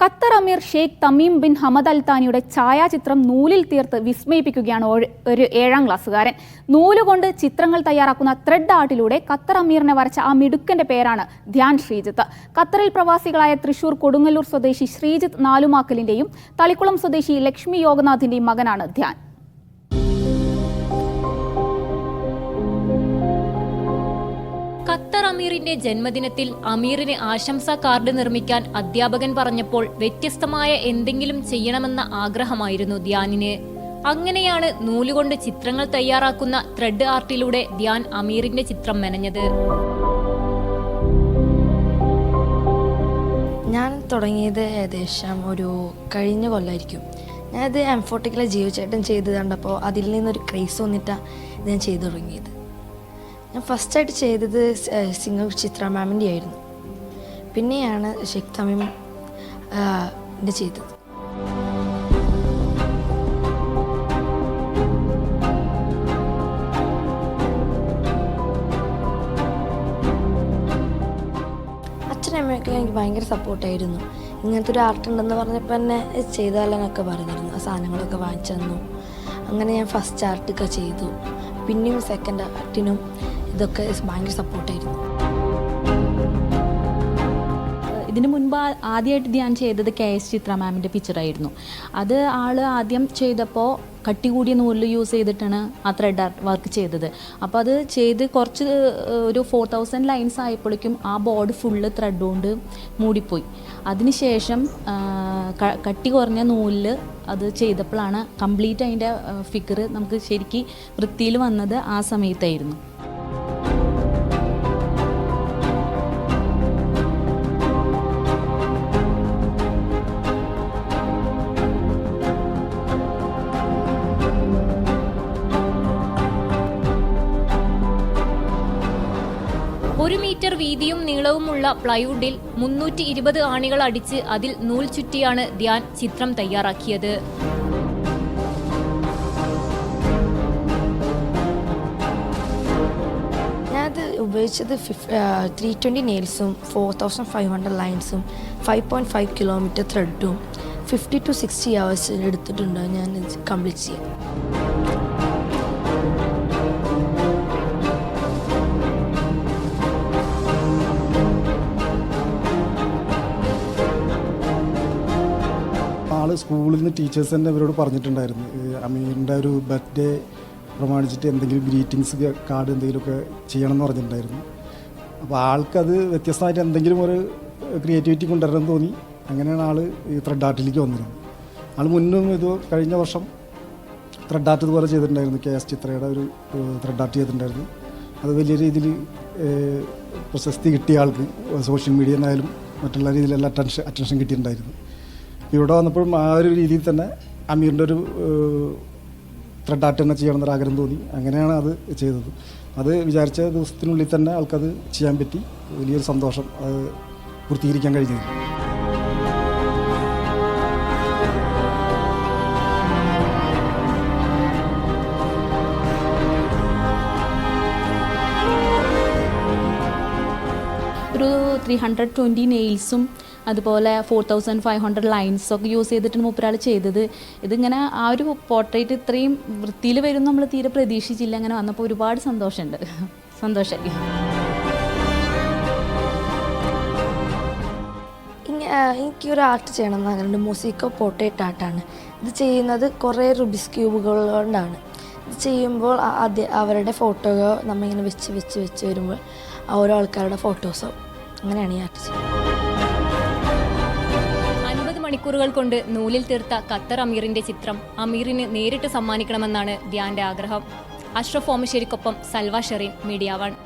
Qatar അമീർ Sheikh Tamim bin Hamad Al താനിയുടെ ഛായാചിത്രം നൂലിൽ തീർത്ത് വിസ്മയിപ്പിക്കുകയാണ് ഒരു 7ാം ക്ലാസ്സുകാരൻ. നൂലുകൊണ്ട് ചിത്രങ്ങൾ തയ്യാറാക്കുന്ന ത്രെഡ് ആർട്ടിലൂടെ ഖത്തർ അമീറിനെ വരച്ച ആ മിടുക്കന്റെ പേരാണ് ധ്യാൻ ശ്രീജിത്ത്. ഖത്തറിൽ പ്രവാസികളായ തൃശൂർ കൊടുങ്ങല്ലൂർ സ്വദേശി ശ്രീജിത്ത് നാലുമാക്കലിന്റെയും തളിക്കുളം സ്വദേശി ലക്ഷ്മി യോഗനാഥിന്റെയും മകനാണ് ധ്യാൻ. ഖത്തർ അമീറിന്റെ ജന്മദിനത്തിൽ അമീറിന് ആശംസാ കാർഡ് നിർമ്മിക്കാൻ അധ്യാപകൻ പറഞ്ഞപ്പോൾ വ്യത്യസ്തമായ എന്തെങ്കിലും ചെയ്യണമെന്ന ആഗ്രഹമായിരുന്നു ധ്യാനിന്. അങ്ങനെയാണ് നൂലുകൊണ്ട് ചിത്രങ്ങൾ തയ്യാറാക്കുന്ന ത്രെഡ് ആർട്ടിലൂടെ ധ്യാൻ അമീറിന്റെ ചിത്രം മെനഞ്ഞത്. ഞാൻ തുടങ്ങിയത് ഏകദേശം ഒരു കഴിഞ്ഞ കൊല്ലമായിരിക്കും. ഞാനത് M40 ജീവചേട്ടൻ ചെയ്ത് കണ്ടപ്പോൾ അതിൽ നിന്നൊരു ക്രേസ് വന്നിട്ടാണ് ഇത് ഞാൻ ചെയ്തു തുടങ്ങിയത്. ഞാൻ ഫസ്റ്റായിട്ട് ചെയ്തത് സിംഗർ ചിത്ര മാമിൻ്റെ ആയിരുന്നു. പിന്നെയാണ് ഷെയ്ഖ് തമീം ചെയ്തത്. അച്ഛനമ്മയൊക്കെ എനിക്ക് ഭയങ്കര സപ്പോർട്ടായിരുന്നു. ഇങ്ങനത്തെ ഒരു ആർട്ട് ഉണ്ടെന്ന് പറഞ്ഞപ്പോൾ തന്നെ ചെയ്താലെന്നൊക്കെ പറഞ്ഞിരുന്നു. ആ സാധനങ്ങളൊക്കെ വാങ്ങിച്ചു തന്നു. അങ്ങനെ ഞാൻ ഫസ്റ്റ് ആർട്ടൊക്കെ ചെയ്തു. പിന്നെയും സെക്കൻഡ് ആർട്ടിനും ഇതൊക്കെ ഭയങ്കര സപ്പോർട്ടായിരുന്നു. ഇതിനു മുൻപ് ആദ്യമായിട്ട് ധ്യാൻ ചെയ്തത് KS ചിത്ര മാമിൻ്റെ പിക്ചറായിരുന്നു. അത് ആദ്യം ചെയ്തപ്പോൾ കട്ടി കൂടിയ നൂലിൽ യൂസ് ചെയ്തിട്ടാണ് ആ ത്രെഡ് ആർട്ട് വർക്ക് ചെയ്തത്. അപ്പോൾ അത് ചെയ്ത് കുറച്ച് ഒരു 4000 ലൈൻസ് ആയപ്പോഴേക്കും ആ ബോർഡ് ഫുള്ള് ത്രെഡ് കൊണ്ട് മൂടിപ്പോയി. അതിനുശേഷം കട്ടി കുറഞ്ഞ നൂലിൽ അത് ചെയ്തപ്പോഴാണ് കംപ്ലീറ്റ് അതിൻ്റെ ഫിഗർ നമുക്ക് ശരിക്കും വൃത്തിയിൽ വന്നത് ആ സമയത്തായിരുന്നു. ഒരു മീറ്റർ വീതിയും നീളവുമുള്ള പ്ലൈവുഡിൽ 320 ആണികൾ അടിച്ച് അതിൽ നൂൽ ചുറ്റിയാണ് ധ്യാൻ ചിത്രം തയ്യാറാക്കിയത്. ഞാനത് ഉപയോഗിച്ചത് 320 നെയിൽസും 4500 ലൈൻസും 5.5 കിലോമീറ്റർ ത്രെഡും 50 to 60 hours എടുത്തിട്ടുണ്ട് ഞാൻ കംപ്ലീറ്റ് ചെയ്യാൻ. സ്കൂളിൽ നിന്ന് ടീച്ചേഴ്സ് തന്നെ ഇവരോട് പറഞ്ഞിട്ടുണ്ടായിരുന്നു, അമീറിൻ്റെ ഒരു ബർത്ത്ഡേ പ്രമാണിച്ചിട്ട് എന്തെങ്കിലും ഗ്രീറ്റിങ്സ് കാർഡ് എന്തെങ്കിലുമൊക്കെ ചെയ്യണമെന്ന് പറഞ്ഞിട്ടുണ്ടായിരുന്നു. അപ്പോൾ ആൾക്കത് വ്യത്യസ്തമായിട്ട് എന്തെങ്കിലും ഒരു ക്രിയേറ്റിവിറ്റി കൊണ്ടുവരണം തോന്നി. അങ്ങനെയാണ് ഈ ത്രെഡ് ആർട്ടിലേക്ക് വന്നിരുന്നത്. മുന്നും ഇത് കഴിഞ്ഞ വർഷം ത്രെഡ് ആർട്ട് ഇതുപോലെ ചെയ്തിട്ടുണ്ടായിരുന്നു. KS ചിത്രയുടെ ഒരു ത്രെഡ് ആർട്ട് ചെയ്തിട്ടുണ്ടായിരുന്നു. അത് വലിയ രീതിയിൽ പ്രശസ്തി കിട്ടിയ ആൾക്ക് സോഷ്യൽ മീഡിയ എന്നായാലും മറ്റുള്ള രീതിയിലെല്ലാം അറ്റൻഷൻ കിട്ടിയിട്ടുണ്ടായിരുന്നു. ഇവിടെ വന്നപ്പോഴും ആ ഒരു രീതിയിൽ തന്നെ അമീറിൻ്റെ ഒരു ത്രെഡ് ആർട്ട് തന്നെ ചെയ്യണമെന്നൊരു ആഗ്രഹം തോന്നി. അങ്ങനെയാണ് അത് ചെയ്തത്. അത് വിചാരിച്ച ദിവസത്തിനുള്ളിൽ തന്നെ ആൾക്കത് ചെയ്യാൻ പറ്റി. വലിയൊരു സന്തോഷം അത് പൂർത്തീകരിക്കാൻ കഴിഞ്ഞത്. ഒരു 320 നെയിൽസും അതുപോലെ 4500 ലൈൻസൊക്കെ യൂസ് ചെയ്തിട്ടാണ് മൂപ്പരാൾ ചെയ്തത്. ഇതിങ്ങനെ ആ ഒരു പോർട്രേറ്റ് ഇത്രയും വൃത്തിയിൽ വരും നമ്മൾ തീരെ പ്രതീക്ഷിച്ചില്ല. അങ്ങനെ വന്നപ്പോൾ ഒരുപാട് സന്തോഷമുണ്ട്. സന്തോഷമായി. എനിക്കൊരു ആർട്ട് ചെയ്യണം എന്ന് ആഗ്രഹമുണ്ട്. മൂസിക്കോ പോർട്രേറ്റ് ആർട്ടാണ്. ഇത് ചെയ്യുന്നത് കുറേ റുബിക്സ് ക്യൂബുകൾ കൊണ്ടാണ്. ഇത് ചെയ്യുമ്പോൾ അവരുടെ ഫോട്ടോയോ നമ്മളിങ്ങനെ വെച്ച് വരുമ്പോൾ ഓരോ ആൾക്കാരുടെ ഫോട്ടോസോ അങ്ങനെയാണ് ഈ ആർട്ട് ചെയ്യുന്നത്. 50 മണിക്കൂറുകൾ കൊണ്ട് നൂലിൽ തീർത്ത ഖത്തർ അമീറിന്റെ ചിത്രം അമീറിന് നേരിട്ട് സമ്മാനിക്കണമെന്നാണ് ധ്യാന്റെ ആഗ്രഹം. അഷ്റഫ് ഓമശ്ശേരിക്കൊപ്പം സൽവ ഷെറീൻ, മീഡിയ 1.